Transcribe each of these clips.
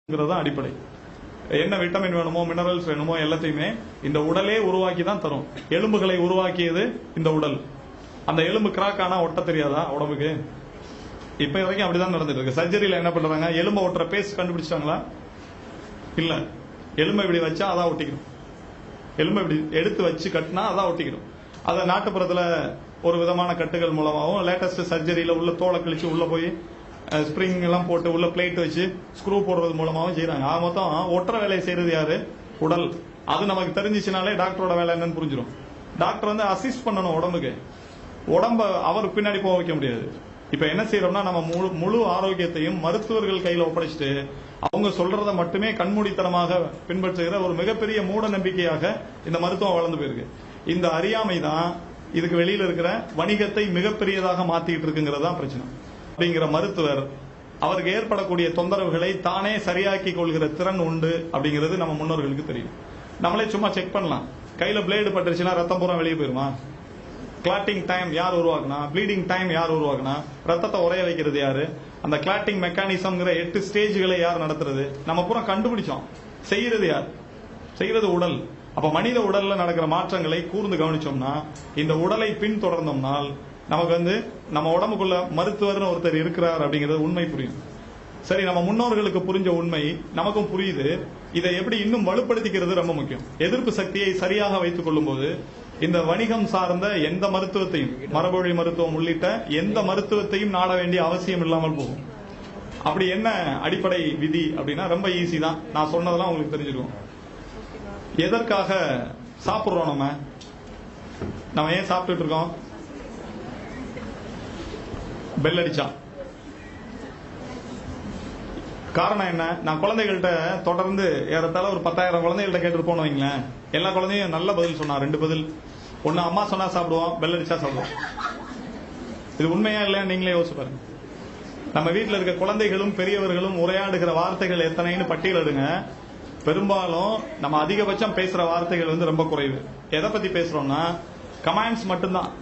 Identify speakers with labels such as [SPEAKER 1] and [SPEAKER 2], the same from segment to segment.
[SPEAKER 1] அடிப்படை. என்ன விட்டமின் வேணுமோ மினரல்ஸ் வேணுமோ எல்லாத்தையுமே இந்த உடலே உருவாக்கி தான் தரும். எலும்புகளை உருவாக்கியது இந்த உடல். அந்த எலும்பு கிராக் ஆனா ஒட்ட தெரியாதா உடம்புக்கு? இப்ப வரைக்கும் அப்படிதான் நடந்துட்டு இருக்கு. சர்ஜரியில என்ன பண்றாங்க? எலும்பை ஒட்டுற பேஸ்ட் கண்டுபிடிச்சிட்டாங்களா? இல்ல. எலும்பை இப்படி வச்சா அதான் ஒட்டிக்கணும். எலும்பை இப்படி எடுத்து வச்சு கட்டினா அதான் ஒட்டிக்கணும். அதை நாட்டுப்புறத்துல ஒரு விதமான கட்டுகள் மூலமாகவும் லேட்டஸ்ட் சர்ஜரியில உள்ள தோலை கழிச்சு உள்ள போய் ஸ்பிரிங் எல்லாம் போட்டு உள்ள பிளேட் வச்சு ஸ்க்ரூ போடுறது மூலமாவும் செய்யறாங்க. மொத்தம் ஒற்ற வேலையை செய்யறது யாரு? உடல். அது நமக்கு தெரிஞ்சிச்சுனாலே டாக்டரோட வேலை என்னன்னு புரிஞ்சிடும். டாக்டர் வந்து அசிஸ்ட் பண்ணணும் உடம்புக்கு. உடம்ப அவர் பின்னாடி போக வைக்க முடியாது. இப்ப என்ன செய்யறோம்னா நம்ம முழு ஆரோக்கியத்தையும் மருத்துவர்கள் கையில ஒப்படைச்சிட்டு அவங்க சொல்றத மட்டுமே கண்மூடித்தனமாக பின்பற்றுகிற ஒரு மிகப்பெரிய மூட நம்பிக்கையாக இந்த மருத்துவம் வளர்ந்து போயிருக்கு. இந்த அறியாமை தான் இதுக்கு வெளியில இருக்கிற வணிகத்தை மிகப்பெரியதாக மாத்திட்டு இருக்குங்கிறது தான் பிரச்சனை. அப்படிங்கிற மருத்துவர் அவருக்கு ஏற்படக்கூடிய தொந்தரவுகளை தானே சரியாக்கி கொள்கிற திறன் உண்டு அப்படிங்கிறது நம்ம முன்னோர்களுக்கு தெரியும். நம்மளே சும்மா செக் பண்ணலாம். கையில பிளேடு பட்டுருச்சுன்னா ரத்தம் பூரா வெளியே போயிருமா? கிளாட்டிங் டைம் யார் உருவாக்குனா? ப்ளீடிங் டைம் யார் உருவாக்குனா? ரத்தத்தை உரைய வைக்கிறது யாரு? அந்த கிளாட்டிங் மெக்கானிசம்ங்கிற 8 ஸ்டேஜ்களை யார் நடத்துறது? நம்ம பூரா கண்டுபிடிச்சோம். செய்யறது யார்? செய்யறது உடல். அப்ப மனித உடல்ல நடக்கிற மாற்றங்களை கூர்ந்து கவனிச்சோம்னா, இந்த உடலை பின்தொடர்ந்தோம்னால் நமக்கு வந்து நம்ம உடம்புக்குள்ள மருத்துவர்னு ஒருத்தர் இருக்கிறார் அப்படிங்கிறது உண்மை புரியும். சரி, நம்ம முன்னோர்களுக்கு புரிஞ்ச உண்மை நமக்கும் புரியுது. இதை எப்படி இன்னும் வலுப்படுத்திக்கிறது ரொம்ப முக்கியம். எதிர்ப்பு சக்தியை சரியாக வைத்துக் கொள்ளும் போது இந்த வணிகம் சார்ந்த எந்த மருத்துவத்தையும், மரபொழி மருத்துவம் உள்ளிட்ட எந்த மருத்துவத்தையும் நாட வேண்டிய அவசியம் இல்லாமல் போகும். அப்படி என்ன அடிப்படை விதி அப்படின்னா ரொம்ப ஈஸி தான். நான் சொன்னதெல்லாம் உங்களுக்கு தெரிஞ்சிருக்கும். எதற்காக சாப்பிடுறோம்? நம்ம ஏன் சாப்பிட்டுட்டு இருக்கோம்? பெல் அடிச்சா. காரணம் என்ன? நான் குழந்தைகள்கிட்ட தொடர்ந்து ஏறத்தாழ ஒரு 10,000 குழந்தைகள்ட்ட கேட்டு போன வைங்களேன். எல்லா குழந்தையும் நல்ல பதில் சொன்னா. 2 பதில். ஒன்னு அம்மா சொன்னா சாப்பிடுவோம், பெல் அடிச்சா சாப்பிடுவோம். இது உண்மையா இல்லையா நீங்களே யோசிச்சு பாருங்க. நம்ம வீட்டில் இருக்க குழந்தைகளும் பெரியவர்களும் உரையாடுகிற வார்த்தைகள் எத்தனைன்னு பட்டியலிடுங்க. பெரும்பாலும் நம்ம அதிகபட்சம் பேசுற வார்த்தைகள் வந்து ரொம்ப குறைவு. எதை பத்தி பேசுறோம்னா கமாண்ட்ஸ் மட்டும்தான்.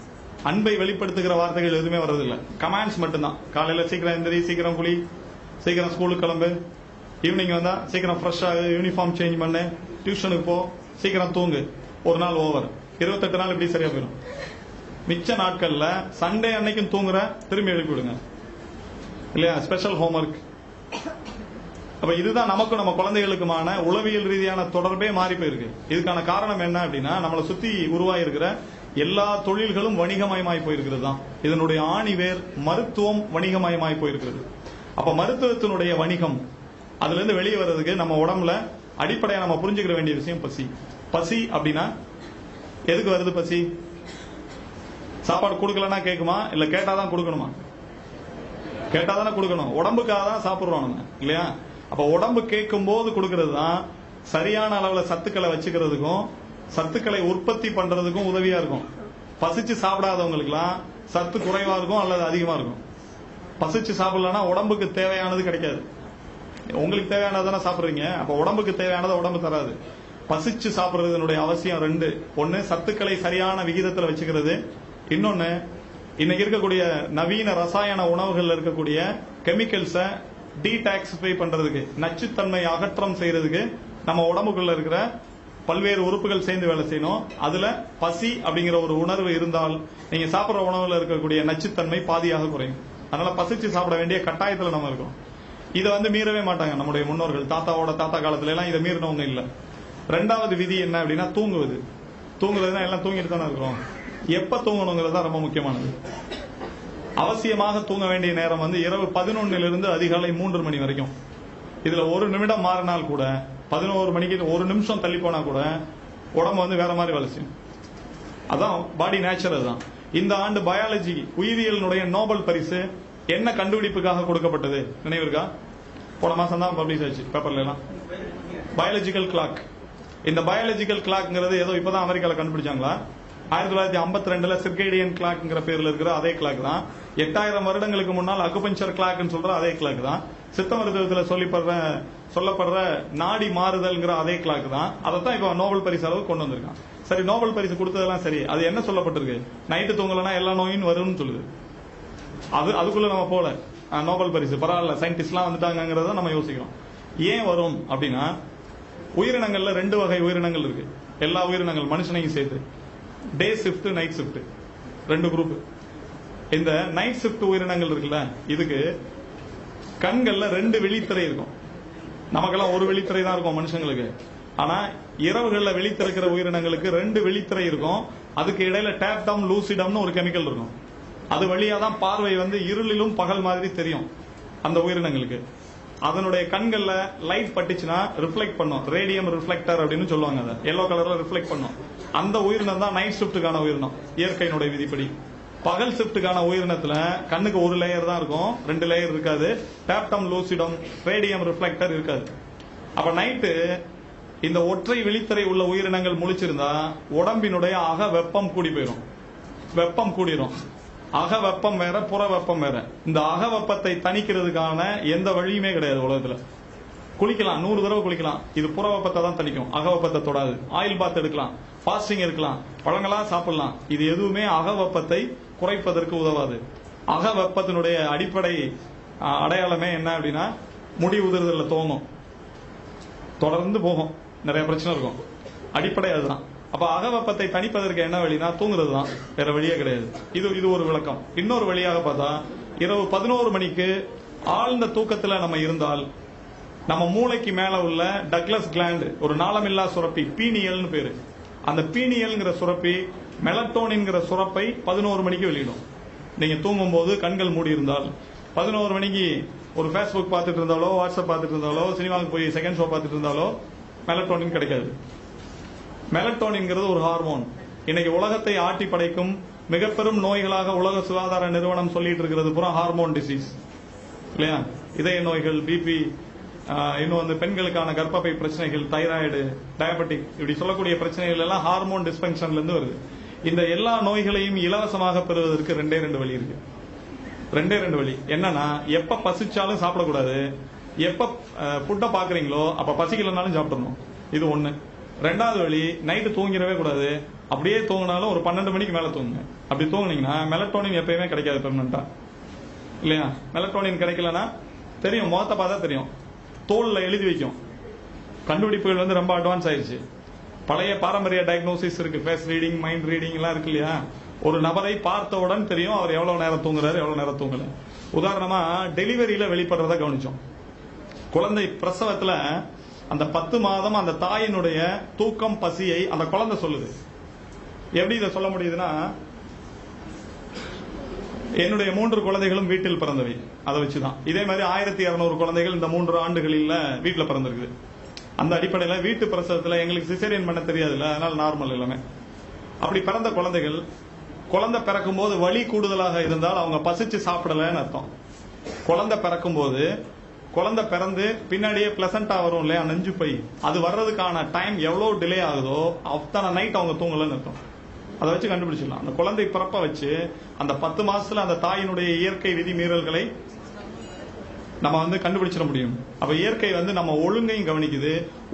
[SPEAKER 1] அன்பை வெளிப்படுத்துகிற வார்த்தைகள் எதுவுமே வர்றதில்லை. கமாண்ட்ஸ் மட்டும்தான். காலையில சீக்கிரம் எந்திரி, சீக்கிரம் குளி, சீக்கிரம் ஸ்கூலுக்கு கிளம்பு, ஈவினிங் வந்தா சீக்கிரம் ஃப்ரெஷ் ஆகு, யூனிஃபார்ம் சேஞ்ச் பண்ணு, டியூஷனுக்கு போ, சீக்கிரம் தூங்கு. ஒரு நாள் ஓவர். 28 நாள் இப்படி சரியா போயிடும். மிச்ச நாட்கள்ல சண்டே அன்னைக்கும் தூங்குற, திரும்பி எழுப்பி விடுங்க இல்லையா? Special homework. அப்ப இதுதான் நமக்கும் நம்ம குழந்தைகளுக்குமான உளவியல் ரீதியான தொடர்பே மாறி போயிருக்கு. இதுக்கான காரணம் என்ன அப்படின்னா நம்மளை சுத்தி உருவாயிருக்கிற எல்லா தொழில்களும் வணிகமயமாய் போயிருக்கிறது தான். இதனுடைய ஆணிவேர் மருத்துவம் வணிகமயமாய் போயிருக்கிறது. அப்ப மருத்துவத்தினுடைய வணிகம் அதுல இருந்து வெளியே வர்றதுக்கு நம்ம உடம்புல அடிப்படையா நம்ம புரிஞ்சுக்கிற வேண்டிய விஷயம் பசி. பசி அப்படின்னா எதுக்கு வருது பசி? சாப்பாடு கொடுக்கலன்னா கேட்குமா? இல்ல கேட்டாதான் கொடுக்கணுமா? கேட்டாதானே கொடுக்கணும். உடம்புக்காக தான் சாப்பிடுறோம் நம்ம இல்லையா? அப்ப உடம்பு கேட்கும் போது கொடுக்கறது தான் சரியான அளவுல சத்துக்களை வச்சுக்கிறதுக்கும் சத்துக்களை உற்பத்தி பண்றதுக்கும் உதவியா இருக்கும். பசிச்சு சாப்பிடாதவங்களுக்கு எல்லாம் சத்து குறைவா இருக்கும் அல்லது அதிகமா இருக்கும். பசிச்சு சாப்பிடலன்னா உடம்புக்கு தேவையானது கிடைக்காது. உங்களுக்கு தேவையானதானே சாப்பிடுறீங்க. அப்ப உடம்புக்கு தேவையானதை உடம்பு தராது. பசிச்சு சாப்பிடுறதுனுடைய அவசியம் 2. ஒன்னு சத்துக்களை சரியான விகிதத்துல வச்சுக்கிறது. இன்னொன்னு இன்னைக்கு இருக்கக்கூடிய நவீன ரசாயன உணவுகள்ல இருக்கக்கூடிய கெமிக்கல்ஸ டீடாக்சிஃபை பண்றதுக்கு, நச்சுத்தன்மை அகற்றம் செய்யறதுக்கு நம்ம உடம்புக்குள்ள இருக்கிற பல்வேறு உறுப்புகள் சேர்ந்து வேலை செய்யணும். அதுல பசி அப்படிங்கிற ஒரு உணர்வு இருந்தால் நீங்க சாப்பிடுற உணவுல இருக்கக்கூடிய நச்சுத்தன்மை பாதியாக குறையும். அதனால பசிச்சு சாப்பிட வேண்டிய கட்டாயத்துல நம்ம இருக்கோம். இதை வந்து மீறவே மாட்டாங்க நம்முடைய முன்னோர்கள். தாத்தா காலத்துல எல்லாம் இதை மீறினவங்க இல்ல. 2வது விதி என்ன அப்படின்னா தூங்குவது. தூங்குறதுனா எல்லாம் தூங்கிட்டு தானே இருக்கிறோம். எப்ப தூங்கணுங்கிறது தான் ரொம்ப முக்கியமானது. அவசியமாக தூங்க வேண்டிய நேரம் வந்து இரவு 11 அதிகாலை 3 மணி வரைக்கும். இதுல 1 நிமிடம் மாறினால் கூட 11 மணிக்கு 1 நிமிஷம் தள்ளி போனா கூட உடம்பு வந்து வேற மாதிரி வேலை செய்யும். அதான் பாடி நேச்சர். அதுதான் இந்த ஆண்டு பயாலஜி உயிரியலினுடைய நோபல் பரிசு என்ன கண்டுபிடிப்புக்காக கொடுக்கப்பட்டது நினைவு இருக்கா? போன மாசம் தான் பப்ளிஷ் ஆச்சு பேப்பர்ல எல்லாம். Biological clock. இந்த பயாலஜிக்கல் கிளாக்ங்கிறது ஏதோ இப்பதான் அமெரிக்கால கண்டுபிடிச்சாங்களா? 1952 சிர்கேடியன் கிளாக்ங்கிற பேர்ல இருக்கிற அதே கிளாக் தான். 8000 வருடங்களுக்கு முன்னால் அக்குபஞ்சர் கிளாக்னு சொல்ற அதே கிளாக் தான். சித்த மருத்துவத்தில் சொல்லப்படுற நாடி மாறுதல்ங்கிற அதே கிளாக் தான். அதைத்தான் இப்ப நோபல் பரிசு அளவு கொண்டு வந்திருக்கான். சரி, நோபல் பரிசு கொடுத்ததெல்லாம் சரி. அது என்ன சொல்லப்பட்டிருக்கு? நைட்டு தூங்கலன்னா எல்லா நோயும் வரும்னு சொல்லுது. அதுக்குள்ள நம்ம போல நோபல் பரிசு பரவாயில்ல, சயின்டிஸ்ட்லாம் வந்துட்டாங்கிறத நம்ம யோசிக்கிறோம். ஏன் வரும் அப்படின்னா, உயிரினங்கள்ல 2 வகை உயிரினங்கள் இருக்கு. எல்லா உயிரினங்கள் மனுஷனையும் சேர்த்து day shift, night shift, 2 group. இந்த நைட் ஷிப்ட் உயிரினங்கள் இருக்குல்ல, இதுக்கு கண்கள்ல 2 விழித்திரை இருக்கும். நமக்கெல்லாம் ஒரு விழித்திரை தான் இருக்கும் மனுஷங்களுக்கு. ஆனா இரவுகள்ல விழித்திருக்கிற உயிரினங்களுக்கு 2 விழித்திரை இருக்கும். அதுக்கு இடையில டேப்டம் லூசிடம்னு ஒரு கெமிக்கல் இருக்கும். அது வழியா தான் பார்வை வந்து இருளிலும் பகல் மாதிரி தெரியும் அந்த உயிரினங்களுக்கு. அதனுடைய கண்கள்ல லைட் பட்டுச்சுன்னா ரிஃப்ளெக்ட் பண்ணும். ரேடியம் ரிஃப்ளெக்டர் அப்படின்னு சொல்லுவாங்க. அதை எல்லோ கலர்ல ரிஃப்ளெக்ட் பண்ணும். அந்த உயிரினம் தான் நைட் ஷிப்டுக்கான உயிரினம் இயற்கையினுடைய விதிப்படி. பகல் ஷிப்டுக்கான உயிரினத்துல கண்ணுக்கு ஒரு லேயர் தான் இருக்கும், 2 லேயர் இருக்காது. டேப்டம் லூசிடம் ரேடியம் ரிஃப்ளெக்டர் இருக்காது. அப்ப நைட்டு இந்த ஒற்றை விழித்திரை உள்ள உயிரினங்கள் முழிச்சிருந்தா உடம்பினுடைய அக வெப்பம் கூடி போயிடும். வெப்பம் கூடிரும். அக வெப்பம் வேற, புற வெப்பம் வேற. இந்த அக வெப்பத்தை தணிக்கிறதுக்கான எந்த வழியுமே கிடையாது உலகத்துல. குளிக்கலாம், 100 தடவை குளிக்கலாம், இது புற வெப்பத்தை தான் தணிக்கும், அக வெப்பத்தை தொடாது. ஆயில் பாத் எடுக்கலாம், ஃபாஸ்டிங் இருக்கலாம், பழங்களா சாப்பிடலாம், இது எதுவுமே அக வெப்பத்தை குறைப்பதற்கு உதவாது. அக வெப்பத்தினுடைய அடிப்படை அடையாளமே என்ன அப்படின்னா, முடி உதிர்தல்ல துவங்கும், தொடர்ந்து போகும், நிறைய பிரச்சனை இருக்கும். அடிப்படை அதுதான். அப்ப அகவெப்பத்தை தணிப்பதற்கு என்ன வழினா தூங்குறது தான், வேற வழியே கிடையாது. இது ஒரு விளக்கம். இன்னொரு வழியாக பார்த்தா, இரவு 11 மணிக்கு ஆழ்ந்த தூக்கத்துல நம்ம இருந்தால், நம்ம மூளைக்கு மேல உள்ள டக்ளஸ் கிளாண்ட், ஒரு நாளமில்லா சுரப்பி, பீனியல்னு பேரு, அந்த பீனியல்ங்கிற சுரப்பி மெலட்டோனின்ங்கிற சுரப்பை 11 மணிக்கு வெளியிடும். நீங்க தூங்கும் போது கண்கள் மூடி இருந்தால் 11 மணிக்கு ஒரு ஃபேஸ்புக் பார்த்துட்டு இருந்தாலோ, வாட்ஸ்அப் பார்த்துட்டு இருந்தாலோ, சினிமாவுக்கு போய் செகண்ட் ஷோ பார்த்துட்டு இருந்தாலோ மெலட்டோனின் கிடைக்காது. மெலட்டோனின்ங்கிறது ஒரு ஹார்மோன். இன்னைக்கு உலகத்தை ஆட்டி படைக்கும் மிக பெரும் நோய்களாக உலக சுகாதார நிறுவனம் சொல்லிட்டு இருக்கிறது பூரா ஹார்மோன் டிசீஸ் இல்லையா? இதய நோய்கள், பிபி, இன்னும் வந்து பெண்களுக்கான கர்ப்பப்பை பிரச்சனைகள், தைராய்டு, டயபெட்டிக், இப்படி சொல்லக்கூடிய பிரச்சனைகள் எல்லாம் ஹார்மோன் டிஸ்பங்ஷன்ல இருந்து வருது. இந்த எல்லா நோய்களையும் இலவசமாக பெறுவதற்கு 2 வழி இருக்கு. 2 வழி என்னன்னா, எப்ப பசிச்சாலும் சாப்பிடக்கூடாது, எப்ப ஃபுட்டை பாக்குறீங்களோ அப்ப பசிக்கலனாலும் சாப்பிடணும். இது 1. 2வது வழி, நைட்டு தூங்கிடவே கூடாது. அப்படியே தூங்கினாலும் ஒரு 12 மணிக்கு மேல தூங்குங்க. அப்படி தூங்குனீங்கன்னா மெலட்டோனின் எப்பயுமே கிடைக்காது பெர்மனண்டா இல்லையா? மெலட்டோனின் கிடைக்கலன்னா தெரியும், முகத்தை பார்த்தா தெரியும், தோல்ல எழுதி வைக்கும். கண்டுபிடிப்புகள் வந்து ரொம்ப அட்வான்ஸ் ஆயிருச்சு. பழைய பாரம்பரிய டயக்னோசிஸ் இருக்கு, ஃபேஸ் ரீடிங், மைண்ட் ரீடிங் எல்லாம் இருக்கு இல்லையா? ஒரு நபரை பார்த்தவுடன் தெரியும் அவர் எவ்வளவு நேரம் தூங்குறாரு, எவ்வளவு நேரம் தூங்கல. உதாரணமா டெலிவரியில வெளிப்படுறத கவனிச்சோம். குழந்தை பிரசவத்துல அந்த 10 மாதம் அந்த தாயினுடைய தூக்கம், பசியை அந்த குழந்தை சொல்லுது. எப்படி இதை சொல்ல முடியுதுன்னா, என்னுடைய 3 குழந்தைகளும் வீட்டில் பிறந்தவை, அதை வச்சுதான். இதே மாதிரி 1200 குழந்தைகள் இந்த 3 ஆண்டுகளில் வீட்டில் பிறந்திருக்குது. அந்த அடிப்படையில வீட்டு பிரசவத்துல எங்களுக்கு சிசேரியன் பண்ண தெரியாதுல்ல, அதனால நார்மல் எல்லாமே. அப்படி பிறந்த குழந்தைகள், குழந்தை பிறக்கும் போது வலி கூடுதலாக இருந்தால் அவங்க பசிச்சு சாப்பிடலன்னு அர்த்தம். குழந்தை பிறக்கும் போது, குழந்தை பிறந்து பின்னாடியே பிளசண்டா வரும் இல்லையா, நெஞ்சு பை, அது வர்றதுக்கான டைம் எவ்வளவு டிலே ஆகுதோ அத்தனை நைட் அவங்க தூங்கலன்னு அர்த்தம். அதை வச்சு கண்டுபிடிச்சிடலாம். அந்த குழந்தை பிறப்ப வச்சு அந்த 10 மாசத்துல அந்த தாயினுடைய இயற்கை விதி மீறல்களை நம்ம வந்து கண்டுபிடிச்சிட முடியும். அப்ப இயற்கை வந்து நம்ம ஒழுங்கையும் கவனிக்குது,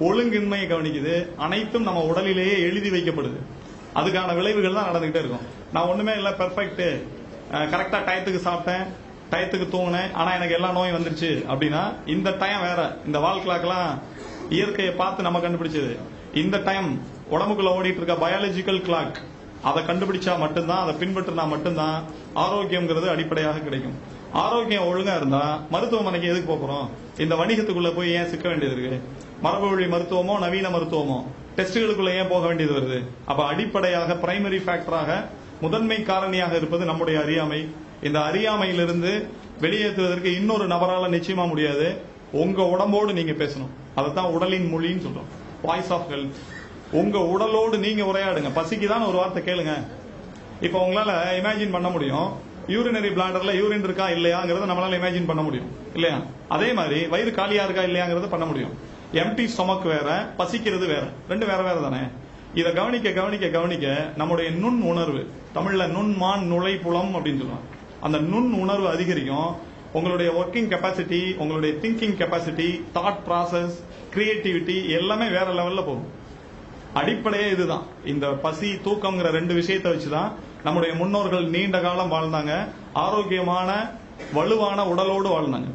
[SPEAKER 1] ஒழுங்கின்மையை கவனிக்குது, அனைத்தும் நம்ம உடலிலேயே எழுதி வைக்கப்படுது. அதுக்கான விளைவுகள் தான் நடந்துகிட்டே இருக்கும். நான் ஒண்ணுமே இல்ல, பெர்ஃபெக்ட், கரெக்டா டயத்துக்கு சாப்பிட்டேன், டயத்துக்கு தூங்கினேன், ஆனா எனக்கு எல்லா நோயும் வந்துருச்சு அப்படின்னா இந்த டைம் வேற. இந்த வால் கிளாக்லாம் இயற்கையை பார்த்து நம்ம கண்டுபிடிச்சது. இந்த டைம் உடம்புக்குள்ள ஓடிட்டு இருக்க பயாலஜிக்கல் கிளாக், அதை கண்டுபிடிச்சா மட்டும்தான், அதை பின்பற்றினா மட்டும்தான் ஆரோக்கியம்ங்கிறது அடிப்படையாக கிடைக்கும். ஆரோக்கியம் ஒழுங்கா இருந்தா மருத்துவமனைக்கு எதுக்கு போறோம்? இந்த வணிகத்துக்குள்ள போய் ஏன் சிக்க வேண்டியது இருக்கு? மரபு வழி மருத்துவமோ நவீன மருத்துவமோ டெஸ்டுகளுக்குள்ள ஏன் போக வேண்டியது வருது? அப்ப அடிப்படையாக பிரைமரி ஃபேக்டராக முதன்மை காரணியாக இருப்பது நம்முடைய அறியாமை. இந்த அறியாமையிலிருந்து வெளியேற்றுவதற்கு இன்னொரு நபரால நிச்சயமா முடியாது. உங்க உடம்போடு நீங்க பேசணும். அதைத்தான் உடலின் மொழின்னு சொல்றோம், வாய்ஸ் ஆஃப் ஹெல்த். உங்க உடலோடு நீங்க உரையாடுங்க. பசிக்குதான் ஒரு வார்த்தை கேளுங்க. இப்ப உங்களால இமேஜின் பண்ண முடியும், யூரினரி பிளாடர்ல யூரின் இருக்கா இல்லையாங்கிறத நம்மளால இமேஜின் பண்ண முடியும் இல்லையா? அதே மாதிரி வயிறு காலியா இருக்கா இல்லையாங்கிறத பண்ண முடியும். எம்டி ஸ்டொமக் வேற, பசிக்கிறது வேற, 2 வேற வேற தானே. இதை கவனிக்க கவனிக்க கவனிக்க நம்முடைய நுண் உணர்வு, தமிழ்ல நுண்மான் நுழைப்புலம் அப்படின்னு சொல்லுவாங்க, அந்த நுண் உணர்வு அதிகரிக்கும். உங்களுடைய ஒர்க்கிங் கெப்பாசிட்டி, உங்களுடைய thinking capacity, thought process, creativity எல்லாமே வேற லெவல்ல போகும். அடிப்படையே இதுதான். இந்த பசி, தூக்கம்ங்கிற 2 விஷயத்தை வச்சுதான் நம்முடைய முன்னோர்கள் நீண்ட காலம் வாழ்ந்தாங்க. ஆரோக்கியமான வலுவான உடலோடு வாழ்ந்தாங்க.